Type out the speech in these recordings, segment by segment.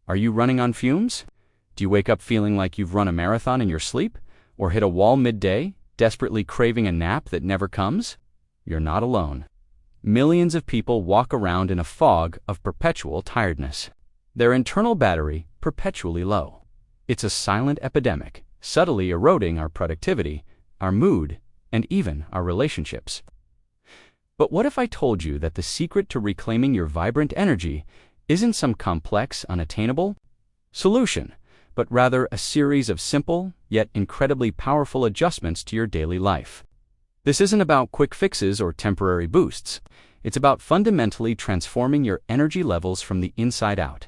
Are you running on fumes? Do you wake up feeling like you've run a marathon in your sleep? Or hit a wall midday, desperately craving a nap that never comes? You're not alone. Millions of people walk around in a fog of perpetual tiredness. Their internal battery perpetually low. It's a silent epidemic, subtly eroding our productivity, our mood, and even our relationships. But what if I told you that the secret to reclaiming your vibrant energy isn't some complex, unattainable solution, but rather a series of simple, yet incredibly powerful adjustments to your daily life? This isn't about quick fixes or temporary boosts. It's about fundamentally transforming your energy levels from the inside out.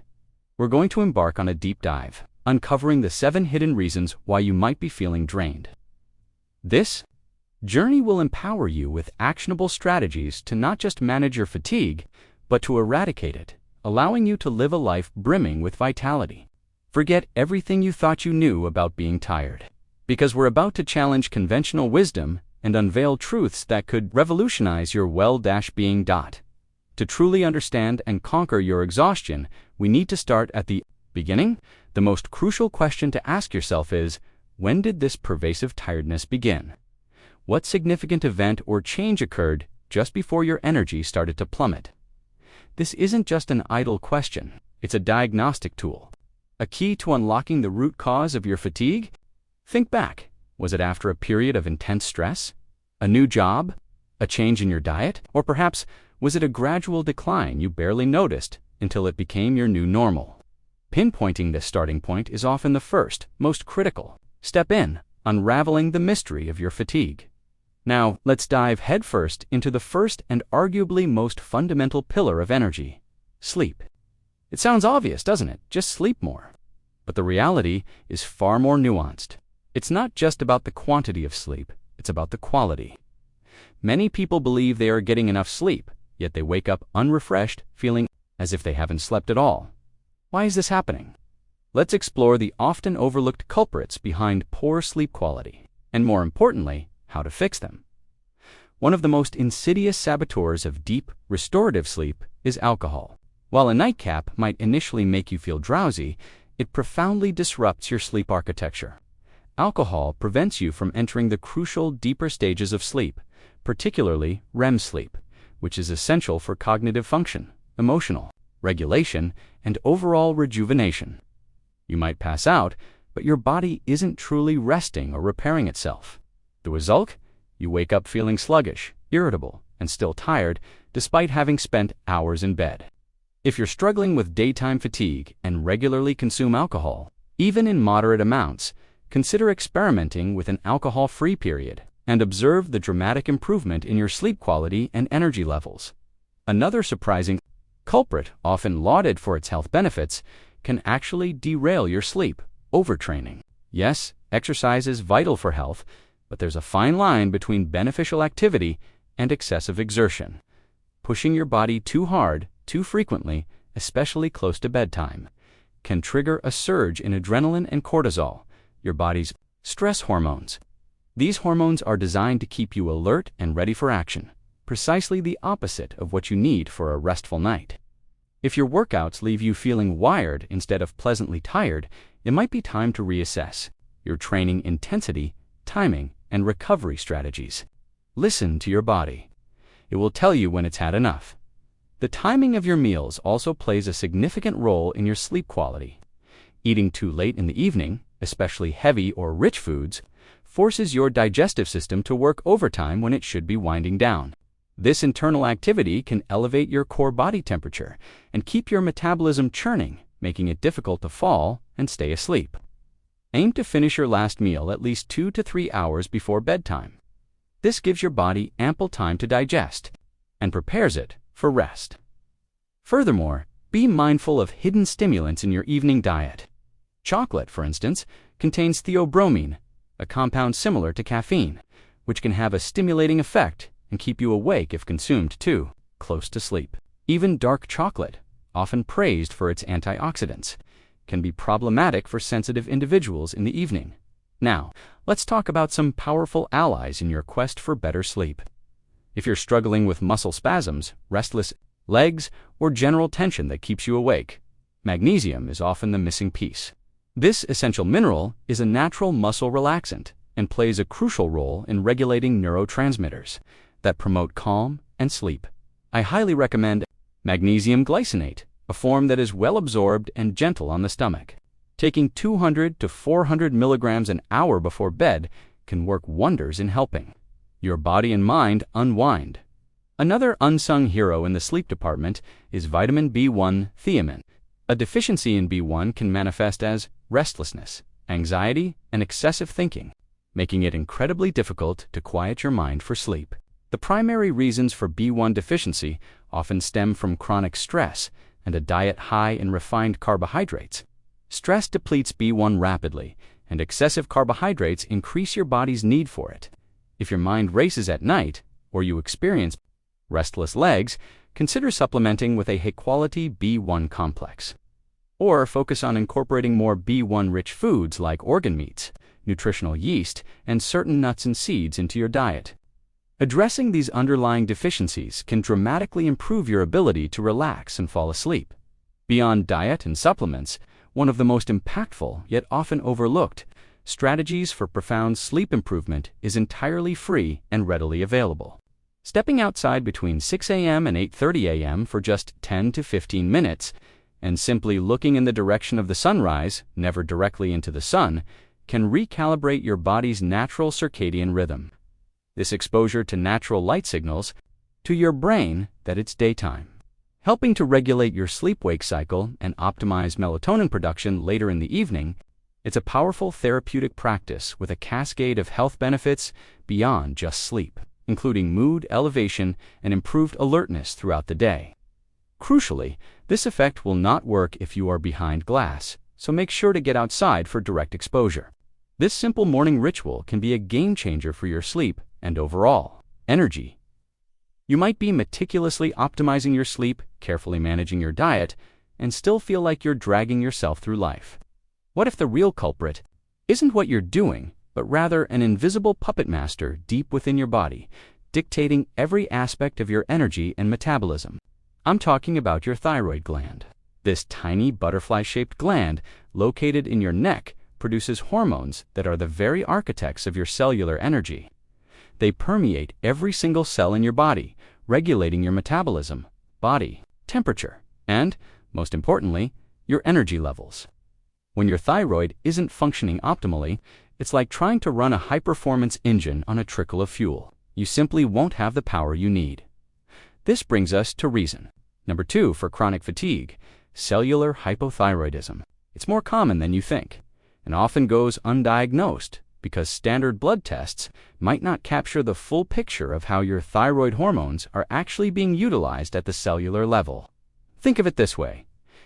We're going to embark on a deep dive, uncovering the 7 hidden reasons why you might be feeling drained. This journey will empower you with actionable strategies to not just manage your fatigue, but to eradicate it, allowing you to live a life brimming with vitality. Forget everything you thought you knew about being tired, because we're about to challenge conventional wisdom and unveil truths that could revolutionize your well-being. To truly understand and conquer your exhaustion, we need to start at the beginning. The most crucial question to ask yourself is, when did this pervasive tiredness begin? What significant event or change occurred just before your energy started to plummet? This isn't just an idle question, it's a diagnostic tool. A key to unlocking the root cause of your fatigue? Think back. Was it after a period of intense stress? A new job? A change in your diet? Or perhaps, was it a gradual decline you barely noticed until it became your new normal? Pinpointing this starting point is often the first, most critical step in unraveling the mystery of your fatigue. Now, let's dive headfirst into the first and arguably most fundamental pillar of energy: sleep. It sounds obvious, doesn't it? Just sleep more. But the reality is far more nuanced. It's not just about the quantity of sleep, it's about the quality. Many people believe they are getting enough sleep, yet they wake up unrefreshed, feeling as if they haven't slept at all. Why is this happening? Let's explore the often overlooked culprits behind poor sleep quality, and more importantly, how to fix them. One of the most insidious saboteurs of deep, restorative sleep is alcohol. While a nightcap might initially make you feel drowsy, it profoundly disrupts your sleep architecture. Alcohol prevents you from entering the crucial deeper stages of sleep, particularly REM sleep, which is essential for cognitive function, emotional regulation, and overall rejuvenation. You might pass out, but your body isn't truly resting or repairing itself. The result? You wake up feeling sluggish, irritable, and still tired, despite having spent hours in bed. If you're struggling with daytime fatigue and regularly consume alcohol, even in moderate amounts, consider experimenting with an alcohol-free period and observe the dramatic improvement in your sleep quality and energy levels. Another surprising culprit, often lauded for its health benefits, can actually derail your sleep: overtraining. Yes, exercise is vital for health, but there's a fine line between beneficial activity and excessive exertion. Pushing your body too hard, too frequently, especially close to bedtime, can trigger a surge in adrenaline and cortisol, your body's stress hormones. These hormones are designed to keep you alert and ready for action, precisely the opposite of what you need for a restful night. If your workouts leave you feeling wired instead of pleasantly tired, it might be time to reassess your training intensity, timing, and recovery strategies. Listen to your body. It will tell you when it's had enough. The timing of your meals also plays a significant role in your sleep quality. Eating too late in the evening, especially heavy or rich foods, forces your digestive system to work overtime when it should be winding down. This internal activity can elevate your core body temperature and keep your metabolism churning, making it difficult to fall and stay asleep. Aim to finish your last meal at least 2 to 3 hours before bedtime. This gives your body ample time to digest and prepares it for rest. Furthermore, be mindful of hidden stimulants in your evening diet. Chocolate, for instance, contains theobromine, a compound similar to caffeine, which can have a stimulating effect and keep you awake if consumed too close to sleep. Even dark chocolate, often praised for its antioxidants, can be problematic for sensitive individuals in the evening. Now, let's talk about some powerful allies in your quest for better sleep. If you're struggling with muscle spasms, restless legs, or general tension that keeps you awake, Magnesium is often the missing piece. This essential mineral is a natural muscle relaxant and plays a crucial role in regulating neurotransmitters that promote calm and sleep. I highly recommend magnesium glycinate, a form that is well absorbed and gentle on the stomach. Taking 200 to 400 milligrams an hour before bed can work wonders in helping your body and mind unwind. Another unsung hero in the sleep department is vitamin B1 thiamine. A deficiency in B1 can manifest as restlessness, anxiety, and excessive thinking, making it incredibly difficult to quiet your mind for sleep. The primary reasons for B1 deficiency often stem from chronic stress and a diet high in refined carbohydrates. Stress depletes B1 rapidly, and excessive carbohydrates increase your body's need for it. If your mind races at night, or you experience restless legs, consider supplementing with a high-quality B1 complex. Or focus on incorporating more B1-rich foods like organ meats, nutritional yeast, and certain nuts and seeds into your diet. Addressing these underlying deficiencies can dramatically improve your ability to relax and fall asleep. Beyond diet and supplements, one of the most impactful, yet often overlooked, strategies for profound sleep improvement is entirely free and readily available. Stepping outside between 6 a.m. and 8:30 a.m. for just 10 to 15 minutes, and simply looking in the direction of the sunrise, never directly into the sun, can recalibrate your body's natural circadian rhythm. This exposure to natural light signals to your brain that it's daytime, helping to regulate your sleep-wake cycle and optimize melatonin production later in the evening. It's a powerful therapeutic practice with a cascade of health benefits beyond just sleep, including mood elevation and improved alertness throughout the day. Crucially, this effect will not work if you are behind glass, so make sure to get outside for direct exposure. This simple morning ritual can be a game changer for your sleep and overall energy. You might be meticulously optimizing your sleep, carefully managing your diet, and still feel like you're dragging yourself through life. What if the real culprit isn't what you're doing, but rather an invisible puppet master deep within your body, dictating every aspect of your energy and metabolism? I'm talking about your thyroid gland. This tiny butterfly-shaped gland, located in your neck, produces hormones that are the very architects of your cellular energy. They permeate every single cell in your body, regulating your metabolism, body temperature, and, most importantly, your energy levels. When your thyroid isn't functioning optimally, it's like trying to run a high-performance engine on a trickle of fuel. You simply won't have the power you need. This brings us to reason number 2 for chronic fatigue: cellular hypothyroidism. It's more common than you think, and often goes undiagnosed because standard blood tests might not capture the full picture of how your thyroid hormones are actually being utilized at the cellular level. Think of it this way: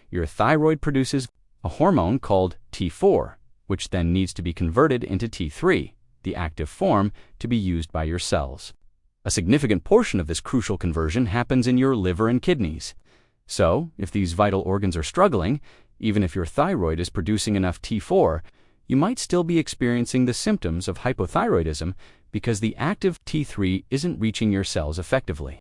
your thyroid produces a hormone called T4, which then needs to be converted into T3, the active form, to be used by your cells. A significant portion of this crucial conversion happens in your liver and kidneys. So, if these vital organs are struggling, even if your thyroid is producing enough T4, you might still be experiencing the symptoms of hypothyroidism because the active T3 isn't reaching your cells effectively.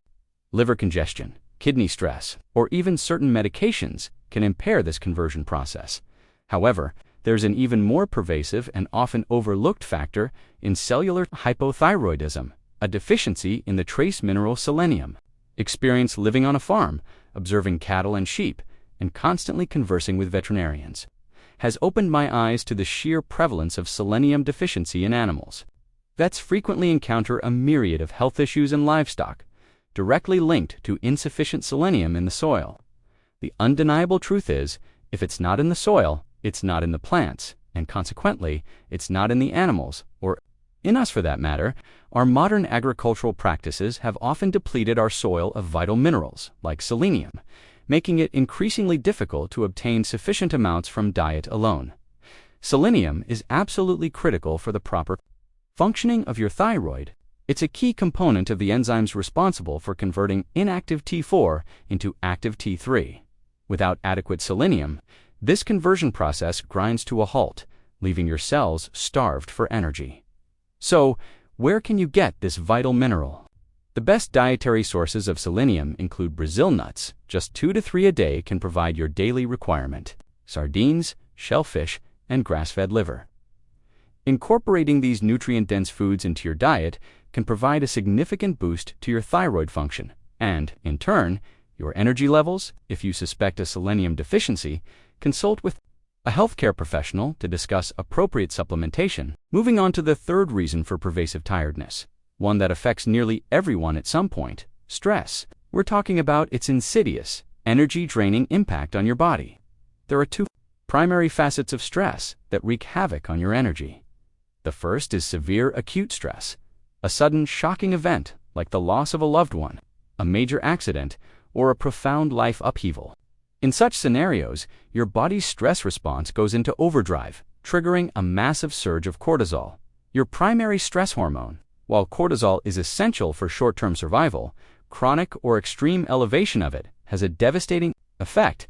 Liver congestion, kidney stress, or even certain medications can impair this conversion process. However, there's an even more pervasive and often overlooked factor in cellular hypothyroidism, a deficiency in the trace mineral selenium. Experience living on a farm, observing cattle and sheep, and constantly conversing with veterinarians has opened my eyes to the sheer prevalence of selenium deficiency in animals. Vets frequently encounter a myriad of health issues in livestock, directly linked to insufficient selenium in the soil. The undeniable truth is, if it's not in the soil, it's not in the plants, and consequently, it's not in the animals, or in us for that matter. Our modern agricultural practices have often depleted our soil of vital minerals, like selenium, making it increasingly difficult to obtain sufficient amounts from diet alone. Selenium is absolutely critical for the proper functioning of your thyroid. It's a key component of the enzymes responsible for converting inactive T4 into active T3. Without adequate selenium, this conversion process grinds to a halt, leaving your cells starved for energy. So, where can you get this vital mineral? The best dietary sources of selenium include Brazil nuts, just 2 to 3 a day can provide your daily requirement, sardines, shellfish, and grass-fed liver. Incorporating these nutrient-dense foods into your diet can provide a significant boost to your thyroid function and, in turn, your energy levels. If you suspect a selenium deficiency, consult with a healthcare professional to discuss appropriate supplementation. Moving on to the third reason for pervasive tiredness, one that affects nearly everyone at some point: stress. We're talking about its insidious, energy-draining impact on your body. There are two primary facets of stress that wreak havoc on your energy. The first is severe acute stress, a sudden shocking event like the loss of a loved one, a major accident, or a profound life upheaval. In such scenarios, your body's stress response goes into overdrive, triggering a massive surge of cortisol, your primary stress hormone. While cortisol is essential for short-term survival, chronic or extreme elevation of it has a devastating effect.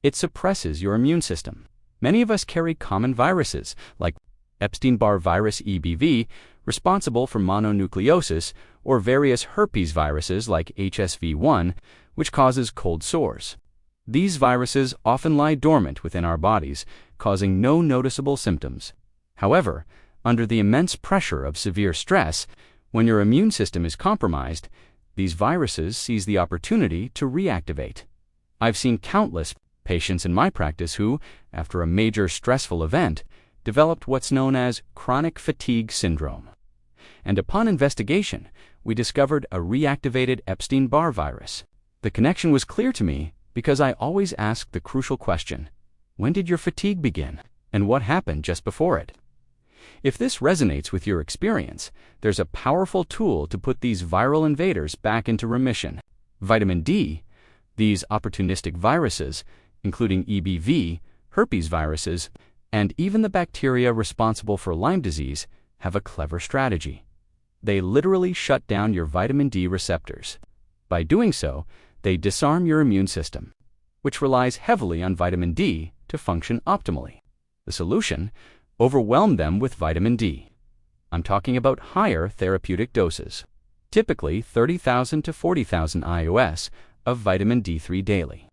It suppresses your immune system. Many of us carry common viruses like Epstein-Barr virus (EBV), responsible for mononucleosis, or various herpes viruses like HSV-1, which causes cold sores. These viruses often lie dormant within our bodies, causing no noticeable symptoms. However, under the immense pressure of severe stress, when your immune system is compromised, these viruses seize the opportunity to reactivate. I've seen countless patients in my practice who, after a major stressful event, developed what's known as chronic fatigue syndrome. And upon investigation, we discovered a reactivated Epstein-Barr virus. The connection was clear to me because I always asked the crucial question: when did your fatigue begin, and what happened just before it? If this resonates with your experience, there's a powerful tool to put these viral invaders back into remission: vitamin D. These opportunistic viruses, including EBV, herpes viruses, and even the bacteria responsible for Lyme disease, have a clever strategy. They literally shut down your vitamin D receptors. By doing so, they disarm your immune system, which relies heavily on vitamin D to function optimally. The solution? Overwhelm them with vitamin D. I'm talking about higher therapeutic doses, typically 30,000 to 40,000 IUS of vitamin D3 daily,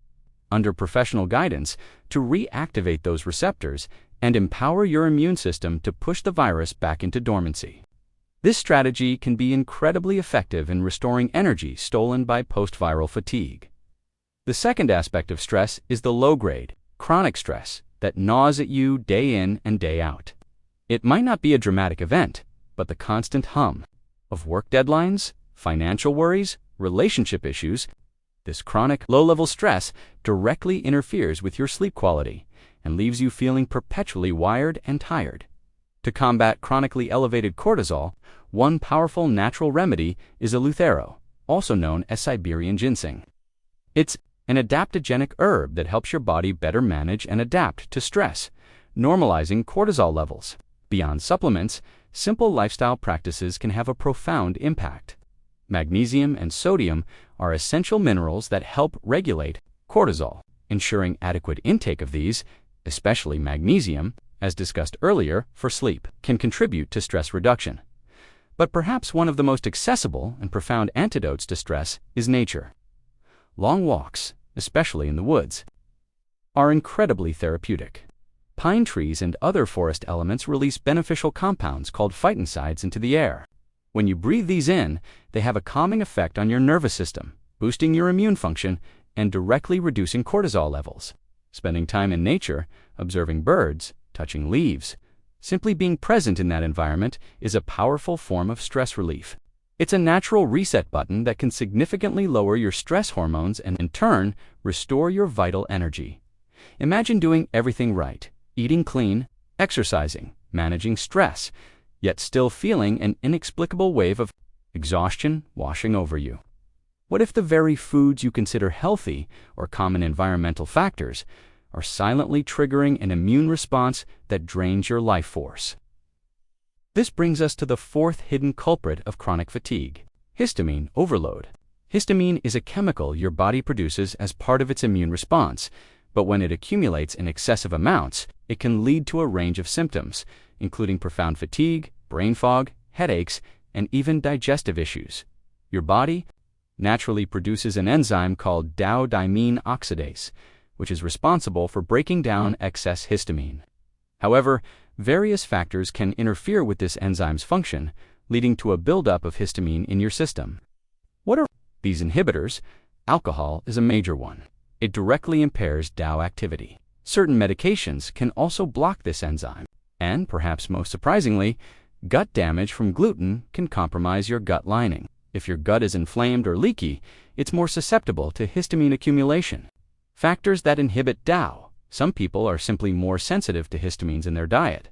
under professional guidance to reactivate those receptors and empower your immune system to push the virus back into dormancy. This strategy can be incredibly effective in restoring energy stolen by post-viral fatigue. The second aspect of stress is the low-grade, chronic stress that gnaws at you day in and day out. It might not be a dramatic event, but the constant hum of work deadlines, financial worries, relationship issues. This chronic, low-level stress directly interferes with your sleep quality and leaves you feeling perpetually wired and tired. To combat chronically elevated cortisol, one powerful natural remedy is eleuthero, also known as Siberian ginseng. It's an adaptogenic herb that helps your body better manage and adapt to stress, normalizing cortisol levels. Beyond supplements, simple lifestyle practices can have a profound impact. Magnesium and sodium are essential minerals that help regulate cortisol. Ensuring adequate intake of these, especially magnesium, as discussed earlier, for sleep, can contribute to stress reduction. But perhaps one of the most accessible and profound antidotes to stress is nature. Long walks, especially in the woods, are incredibly therapeutic. Pine trees and other forest elements release beneficial compounds called phytoncides into the air. When you breathe these in, they have a calming effect on your nervous system, boosting your immune function and directly reducing cortisol levels. Spending time in nature, observing birds, touching leaves, simply being present in that environment is a powerful form of stress relief. It's a natural reset button that can significantly lower your stress hormones and, in turn, restore your vital energy. Imagine doing everything right: eating clean, exercising, managing stress, yet still feeling an inexplicable wave of exhaustion washing over you. What if the very foods you consider healthy or common environmental factors are silently triggering an immune response that drains your life force? This brings us to the fourth hidden culprit of chronic fatigue: histamine overload. Histamine is a chemical your body produces as part of its immune response, but when it accumulates in excessive amounts, it can lead to a range of symptoms, including profound fatigue, brain fog, headaches, and even digestive issues. Your body naturally produces an enzyme called tau-dimine oxidase, which is responsible for breaking down excess histamine. However, various factors can interfere with this enzyme's function, leading to a buildup of histamine in your system. What are these inhibitors? Alcohol is a major one. It directly impairs tau activity. Certain medications can also block this enzyme. And, perhaps most surprisingly, gut damage from gluten can compromise your gut lining. If your gut is inflamed or leaky, it's more susceptible to histamine accumulation. Factors that inhibit tau. Some people are simply more sensitive to histamines in their diet.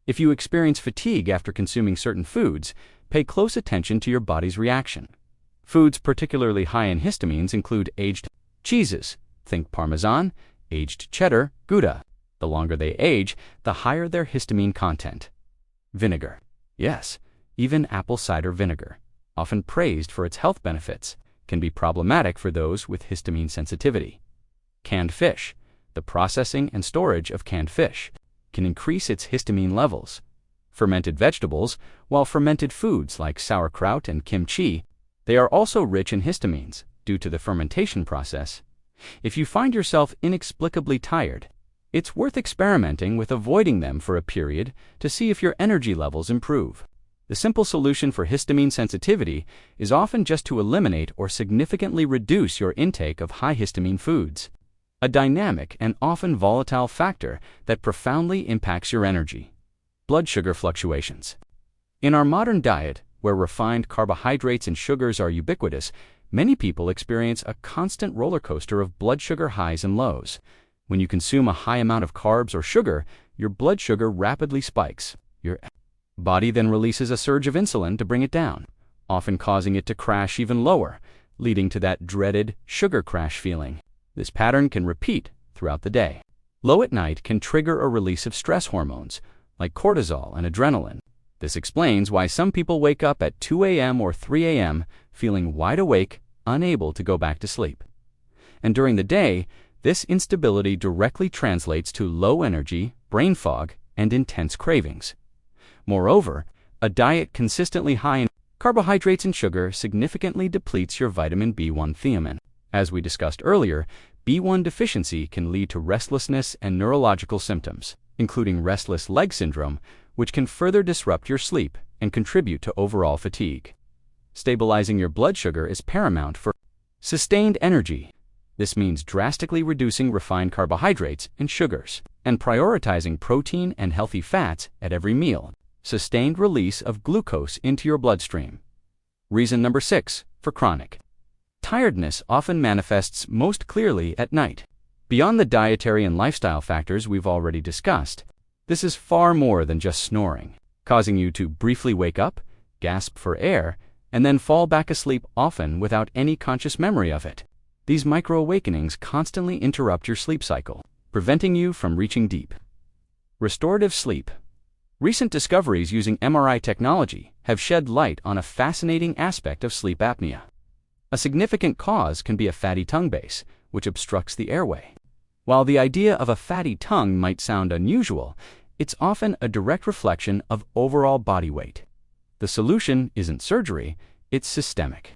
If you experience fatigue after consuming certain foods, pay close attention to your body's reaction. Foods particularly high in histamines include aged cheeses, think Parmesan, aged cheddar, Gouda. The longer they age, the higher their histamine content. Vinegar. Yes, even apple cider vinegar, often praised for its health benefits, can be problematic for those with histamine sensitivity. Canned fish. The processing and storage of canned fish can increase its histamine levels. Fermented vegetables, while fermented foods like sauerkraut and kimchi, they are also rich in histamines due to the fermentation process. If you find yourself inexplicably tired, it's worth experimenting with avoiding them for a period to see if your energy levels improve. The simple solution for histamine sensitivity is often just to eliminate or significantly reduce your intake of high histamine foods, a dynamic and often volatile factor that profoundly impacts your energy. Blood sugar fluctuations. In our modern diet, where refined carbohydrates and sugars are ubiquitous, many people experience a constant roller coaster of blood sugar highs and lows. When you consume a high amount of carbs or sugar, your blood sugar rapidly spikes. Your body then releases a surge of insulin to bring it down, often causing it to crash even lower, leading to that dreaded sugar crash feeling. This pattern can repeat throughout the day. Low at night can trigger a release of stress hormones, like cortisol and adrenaline. This explains why some people wake up at 2 a.m. or 3 a.m. feeling wide awake, unable to go back to sleep. And during the day, this instability directly translates to low energy, brain fog, and intense cravings. Moreover, a diet consistently high in carbohydrates and sugar significantly depletes your vitamin B1 thiamine. As we discussed earlier, B1 deficiency can lead to restlessness and neurological symptoms, including restless leg syndrome, which can further disrupt your sleep and contribute to overall fatigue. Stabilizing your blood sugar is paramount for sustained energy. This means drastically reducing refined carbohydrates and sugars, and prioritizing protein and healthy fats at every meal. Sustained release of glucose into your bloodstream. Reason number 6 for chronic tiredness often manifests most clearly at night. Beyond the dietary and lifestyle factors we've already discussed, this is far more than just snoring, causing you to briefly wake up, gasp for air, and then fall back asleep, often without any conscious memory of it. These micro-awakenings constantly interrupt your sleep cycle, preventing you from reaching deep. Restorative sleep. Recent discoveries using MRI technology have shed light on a fascinating aspect of sleep apnea. A significant cause can be a fatty tongue base, which obstructs the airway. While the idea of a fatty tongue might sound unusual, it's often a direct reflection of overall body weight. The solution isn't surgery, it's systemic.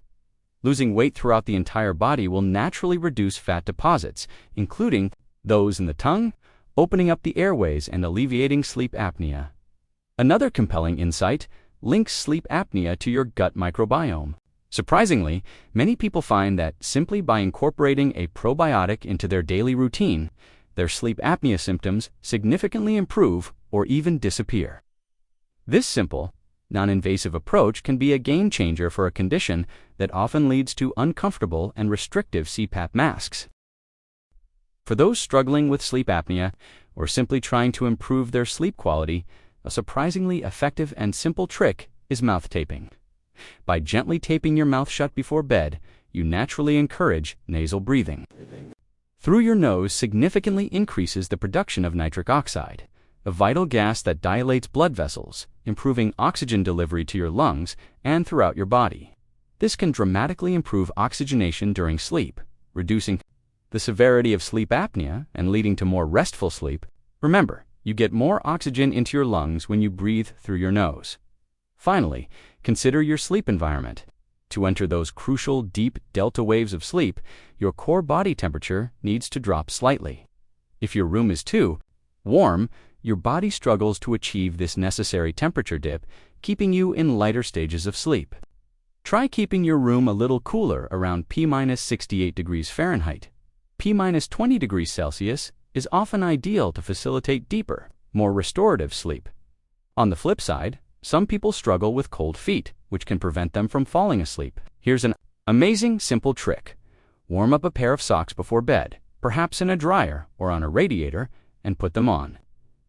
Losing weight throughout the entire body will naturally reduce fat deposits, including those in the tongue, opening up the airways and alleviating sleep apnea. Another compelling insight links sleep apnea to your gut microbiome. Surprisingly, many people find that simply by incorporating a probiotic into their daily routine, their sleep apnea symptoms significantly improve or even disappear. This simple, non-invasive approach can be a game changer for a condition that often leads to uncomfortable and restrictive CPAP masks. For those struggling with sleep apnea or simply trying to improve their sleep quality, a surprisingly effective and simple trick is mouth taping. By gently taping your mouth shut before bed, you naturally encourage nasal breathing. Through your nose significantly increases the production of nitric oxide, a vital gas that dilates blood vessels, improving oxygen delivery to your lungs and throughout your body. This can dramatically improve oxygenation during sleep, reducing the severity of sleep apnea and leading to more restful sleep. Remember, you get more oxygen into your lungs when you breathe through your nose. Finally, consider your sleep environment. To enter those crucial deep delta waves of sleep, your core body temperature needs to drop slightly. If your room is too warm, your body struggles to achieve this necessary temperature dip, keeping you in lighter stages of sleep. Try keeping your room a little cooler around P-68 degrees Fahrenheit. P-20 degrees Celsius is often ideal to facilitate deeper, more restorative sleep. On the flip side, some people struggle with cold feet, which can prevent them from falling asleep. Here's an amazing, simple trick. Warm up a pair of socks before bed, perhaps in a dryer or on a radiator, and put them on.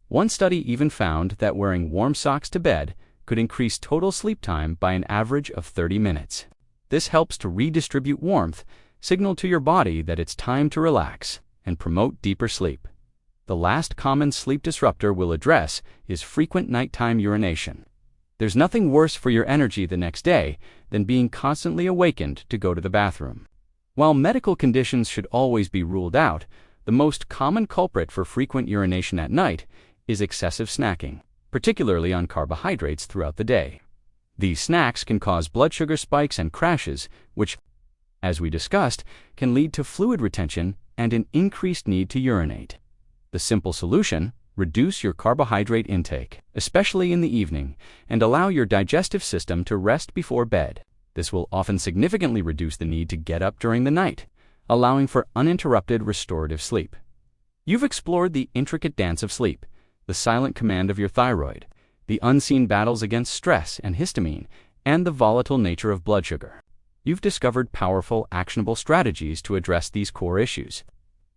One study even found that wearing warm socks to bed could increase total sleep time by an average of 30 minutes. This helps to redistribute warmth, signal to your body that it's time to relax, and promote deeper sleep. The last common sleep disruptor we'll address is frequent nighttime urination. There's nothing worse for your energy the next day than being constantly awakened to go to the bathroom. While medical conditions should always be ruled out, the most common culprit for frequent urination at night is excessive snacking, particularly on carbohydrates throughout the day. These snacks can cause blood sugar spikes and crashes, which, as we discussed, can lead to fluid retention and an increased need to urinate. The simple solution: reduce your carbohydrate intake, especially in the evening, and allow your digestive system to rest before bed. This will often significantly reduce the need to get up during the night, allowing for uninterrupted restorative sleep. You've explored the intricate dance of sleep, the silent command of your thyroid, the unseen battles against stress and histamine, and the volatile nature of blood sugar. You've discovered powerful, actionable strategies to address these core issues,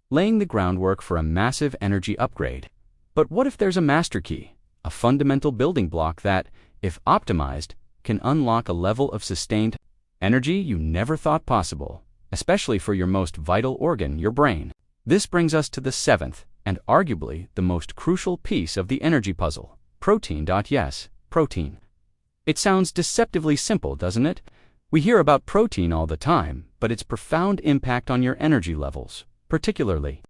laying the groundwork for a massive energy upgrade. But what if there's a master key, a fundamental building block that, if optimized, can unlock a level of sustained energy you never thought possible, especially for your most vital organ, your brain? This brings us to the seventh, and arguably the most crucial piece of the energy puzzle: protein. Yes, protein. It sounds deceptively simple, doesn't it? We hear about protein all the time, but its profound impact on your energy levels, particularly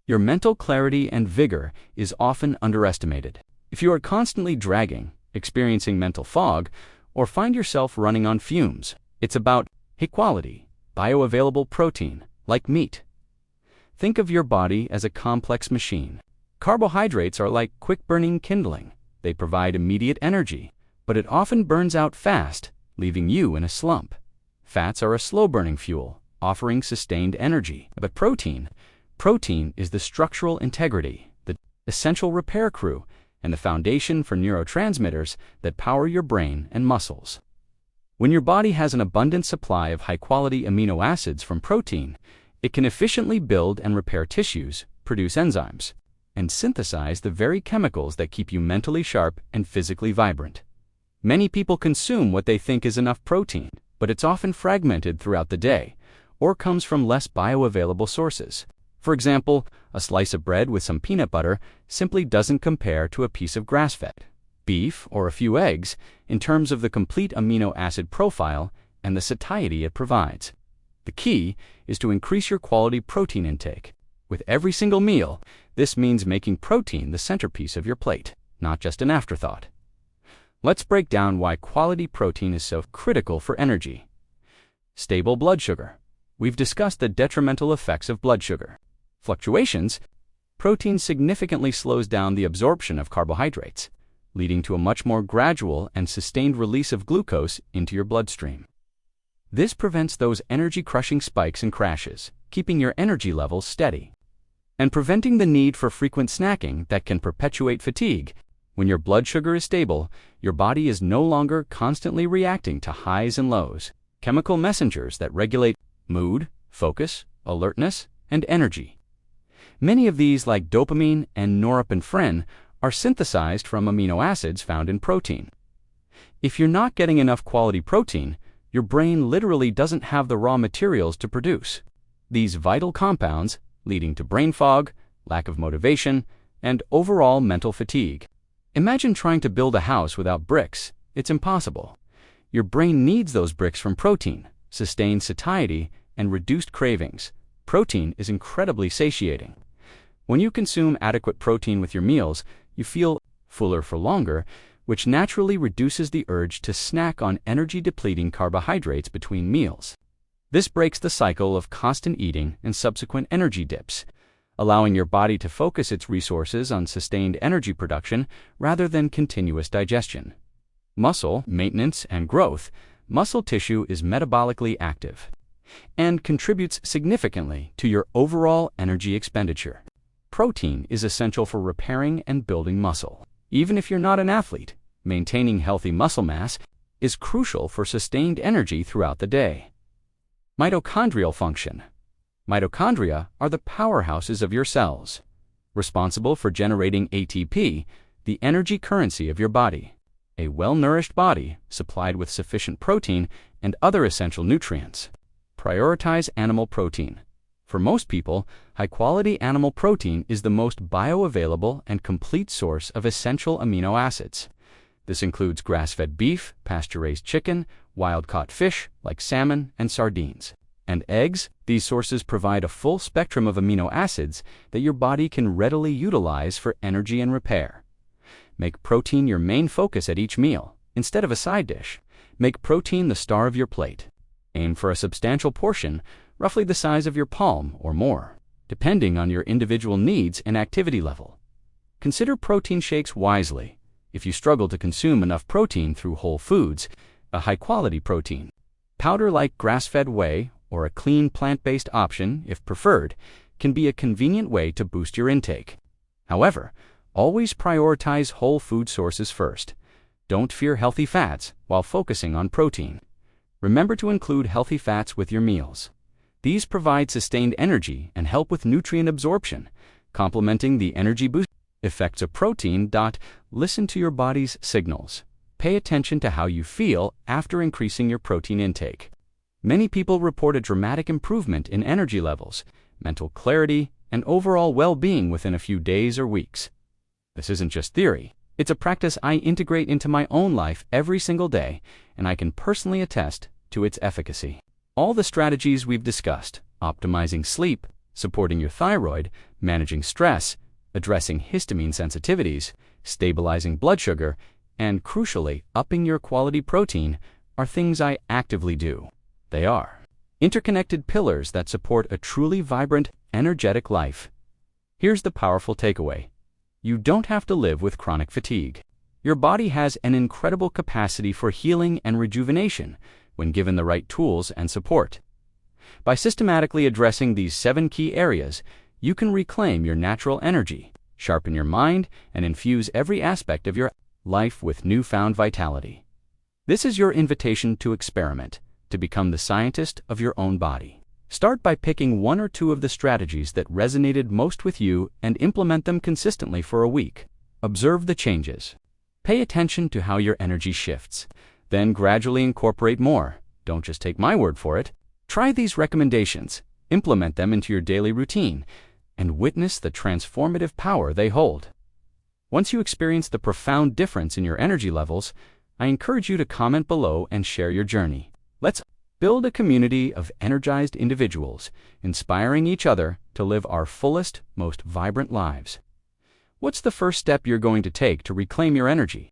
your mental clarity and vigor, is often underestimated. If you are constantly dragging, experiencing mental fog, or find yourself running on fumes, it's about high-quality, bioavailable protein, like meat. Think of your body as a complex machine. Carbohydrates are like quick-burning kindling. They provide immediate energy, but it often burns out fast, leaving you in a slump. Fats are a slow-burning fuel, offering sustained energy. But protein is the structural integrity, the essential repair crew, and the foundation for neurotransmitters that power your brain and muscles. When your body has an abundant supply of high-quality amino acids from protein, it can efficiently build and repair tissues, produce enzymes, and synthesize the very chemicals that keep you mentally sharp and physically vibrant. Many people consume what they think is enough protein, but it's often fragmented throughout the day, or comes from less bioavailable sources. For example, a slice of bread with some peanut butter simply doesn't compare to a piece of grass-fed beef or a few eggs in terms of the complete amino acid profile and the satiety it provides. The key is to increase your quality protein intake. With every single meal, this means making protein the centerpiece of your plate, not just an afterthought. Let's break down why quality protein is so critical for energy. Stable blood sugar. We've discussed the detrimental effects of blood sugar fluctuations. Protein significantly slows down the absorption of carbohydrates, leading to a much more gradual and sustained release of glucose into your bloodstream. This prevents those energy-crushing spikes and crashes, keeping your energy levels steady, and preventing the need for frequent snacking that can perpetuate fatigue. When your blood sugar is stable, your body is no longer constantly reacting to highs and lows, chemical messengers that regulate mood, focus, alertness, and energy. Many of these, like dopamine and norepinephrine, are synthesized from amino acids found in protein. If you're not getting enough quality protein, your brain literally doesn't have the raw materials to produce these vital compounds, leading to brain fog, lack of motivation, and overall mental fatigue. Imagine trying to build a house without bricks. It's impossible. Your brain needs those bricks from protein, sustained satiety, and reduced cravings. Protein is incredibly satiating. When you consume adequate protein with your meals, you feel fuller for longer, which naturally reduces the urge to snack on energy-depleting carbohydrates between meals. This breaks the cycle of constant eating and subsequent energy dips, allowing your body to focus its resources on sustained energy production rather than continuous digestion. Muscle maintenance and growth. Muscle tissue is metabolically active and contributes significantly to your overall energy expenditure. Protein is essential for repairing and building muscle. Even if you're not an athlete, maintaining healthy muscle mass is crucial for sustained energy throughout the day. Mitochondrial function. Mitochondria are the powerhouses of your cells, responsible for generating ATP, the energy currency of your body. A well-nourished body, supplied with sufficient protein and other essential nutrients. Prioritize animal protein. For most people, high-quality animal protein is the most bioavailable and complete source of essential amino acids. This includes grass-fed beef, pasture-raised chicken, wild-caught fish like salmon and sardines, and eggs. These sources provide a full spectrum of amino acids that your body can readily utilize for energy and repair. Make protein your main focus at each meal, instead of a side dish. Make protein the star of your plate. Aim for a substantial portion, roughly the size of your palm or more, depending on your individual needs and activity level. Consider protein shakes wisely. If you struggle to consume enough protein through whole foods, a high-quality protein powder like grass-fed whey or a clean plant-based option, if preferred, can be a convenient way to boost your intake. However, always prioritize whole food sources first. Don't fear healthy fats while focusing on protein. Remember to include healthy fats with your meals. These provide sustained energy and help with nutrient absorption, complementing the energy boost effects of protein. Listen to your body's signals. Pay attention to how you feel after increasing your protein intake. Many people report a dramatic improvement in energy levels, mental clarity, and overall well-being within a few days or weeks. This isn't just theory. It's a practice I integrate into my own life every single day, and I can personally attest to its efficacy. All the strategies we've discussed, optimizing sleep, supporting your thyroid, managing stress, addressing histamine sensitivities, stabilizing blood sugar, and crucially, upping your quality protein, are things I actively do. They are interconnected pillars that support a truly vibrant, energetic life. Here's the powerful takeaway. You don't have to live with chronic fatigue. Your body has an incredible capacity for healing and rejuvenation when given the right tools and support. By systematically addressing these 7 key areas, you can reclaim your natural energy, sharpen your mind, and infuse every aspect of your life with newfound vitality. This is your invitation to experiment, to become the scientist of your own body. Start by picking 1 or 2 of the strategies that resonated most with you and implement them consistently for a week. Observe the changes. Pay attention to how your energy shifts. Then gradually incorporate more. Don't just take my word for it. Try these recommendations, implement them into your daily routine, and witness the transformative power they hold. Once you experience the profound difference in your energy levels, I encourage you to comment below and share your journey. Let's build a community of energized individuals, inspiring each other to live our fullest, most vibrant lives. What's the first step you're going to take to reclaim your energy?